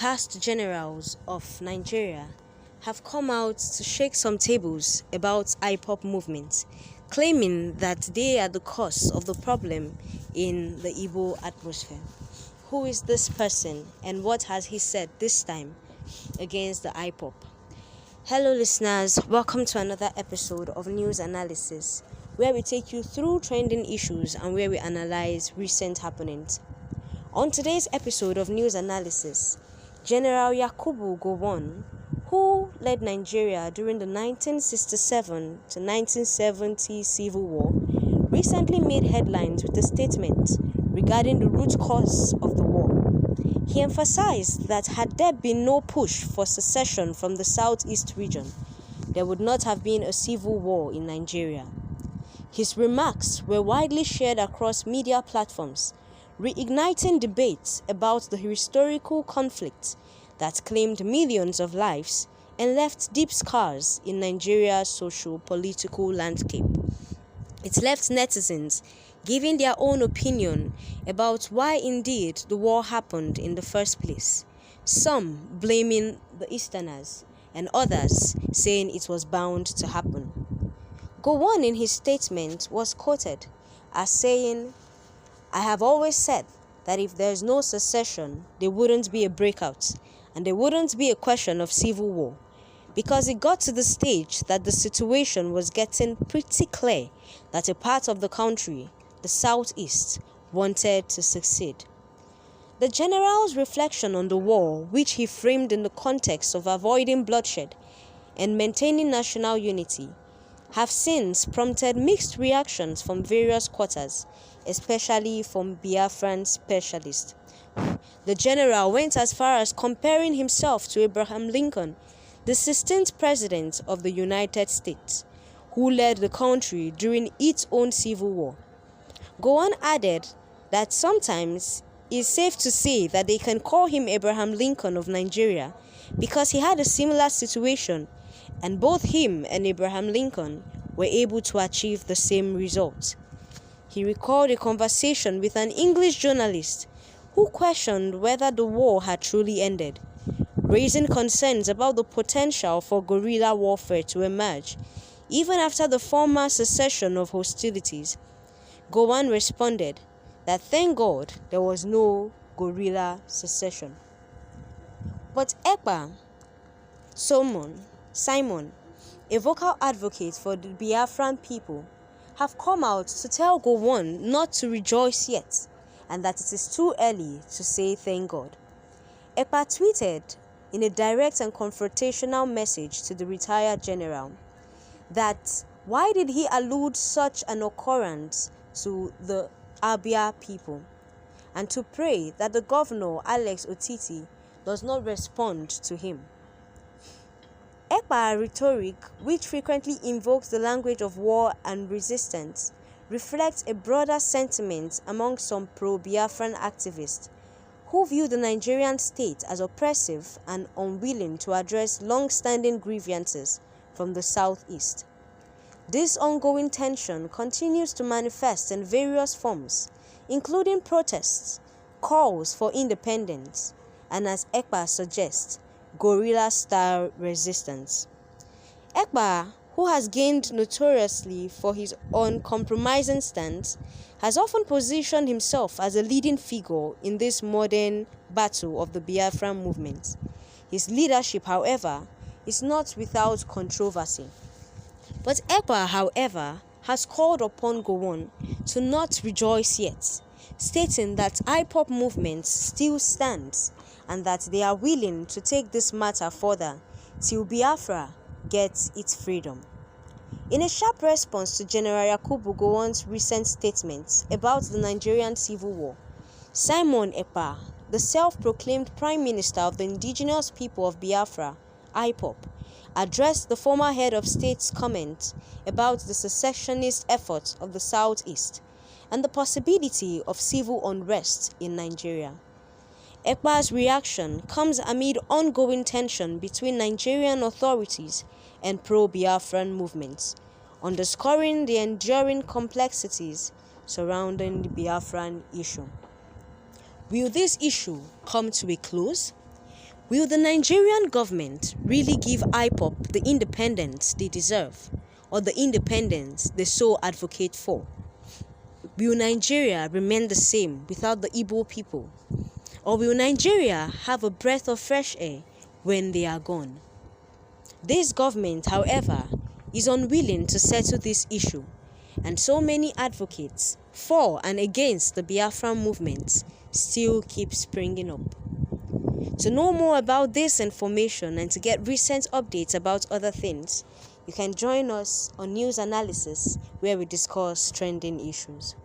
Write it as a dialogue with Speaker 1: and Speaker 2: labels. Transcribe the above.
Speaker 1: past generals of Nigeria have come out to shake some tables about IPOP movement, claiming that they are the cause of the problem in the Igbo atmosphere. Who is this person and what has he said this time against the IPOP? Hello listeners, welcome to another episode of News Analysis, where we take you through trending issues and where we analyze recent happenings. On today's episode of News Analysis, General Yakubu Gowon, who led Nigeria during the 1967 to 1970 Civil War, recently made headlines with a statement regarding the root cause of the war. He emphasized that had there been no push for secession from the southeast region, there would not have been a civil war in Nigeria. His remarks were widely shared across media platforms, reigniting debates about the historical conflict that claimed millions of lives and left deep scars in Nigeria's socio-political landscape. It left netizens giving their own opinion about why indeed the war happened in the first place, some blaming the Easterners and others saying it was bound to happen. Gowon in his statement was quoted as saying, "I have always said that if there's no secession, there wouldn't be a breakout and there wouldn't be a question of civil war, because it got to the stage that the situation was getting pretty clear that a part of the country, the southeast, wanted to succeed." The general's reflection on the war, which he framed in the context of avoiding bloodshed and maintaining national unity, have since prompted mixed reactions from various quarters, especially from Biafran specialists. The general went as far as comparing himself to Abraham Lincoln, the 16th president of the United States, who led the country during its own civil war. Gowon added that sometimes it's safe to say that they can call him Abraham Lincoln of Nigeria because he had a similar situation, and both him and Abraham Lincoln were able to achieve the same result. He recalled a conversation with an English journalist who questioned whether the war had truly ended, raising concerns about the potential for guerrilla warfare to emerge, even after the former cessation of hostilities. Gowon responded that thank God there was no guerrilla secession. But Ekpa, Simon, a vocal advocate for the Biafran people, have come out to tell Gowon not to rejoice yet and that it is too early to say thank God. Ekpa tweeted in a direct and confrontational message to the retired general that why did he allude such an occurrence to the Abia people, and to pray that the governor Alex Otiti does not respond to him. Ekpa rhetoric, which frequently invokes the language of war and resistance, reflects a broader sentiment among some pro-Biafran activists who view the Nigerian state as oppressive and unwilling to address long-standing grievances from the southeast. This ongoing tension continues to manifest in various forms, including protests, calls for independence, and as Ekpa suggests, guerrilla-style resistance. Ekpa, who has gained notoriously for his uncompromising stance, has often positioned himself as a leading figure in this modern battle of the Biafran movement. His leadership, however, is not without controversy. But Ekpa, however, has called upon Gowon to not rejoice yet, stating that IPOP movement still stands and that they are willing to take this matter further till Biafra gets its freedom. In a sharp response to General Yakubu Gowon's recent statements about the Nigerian civil war, Simon Ekpa, the self-proclaimed Prime Minister of the indigenous people of Biafra, IPOP, addressed the former head of state's comment about the secessionist efforts of the southeast and the possibility of civil unrest in Nigeria. Ekpa's reaction comes amid ongoing tension between Nigerian authorities and pro-Biafran movements, underscoring the enduring complexities surrounding the Biafran issue. Will this issue come to a close? Will the Nigerian government really give IPOB the independence they deserve, or the independence they so advocate for? Will Nigeria remain the same without the Igbo people? Or will Nigeria have a breath of fresh air when they are gone? This government, however, is unwilling to settle this issue, and so many advocates for and against the Biafran movement still keep springing up. To know more about this information and to get recent updates about other things, you can join us on News Analysis, where we discuss trending issues.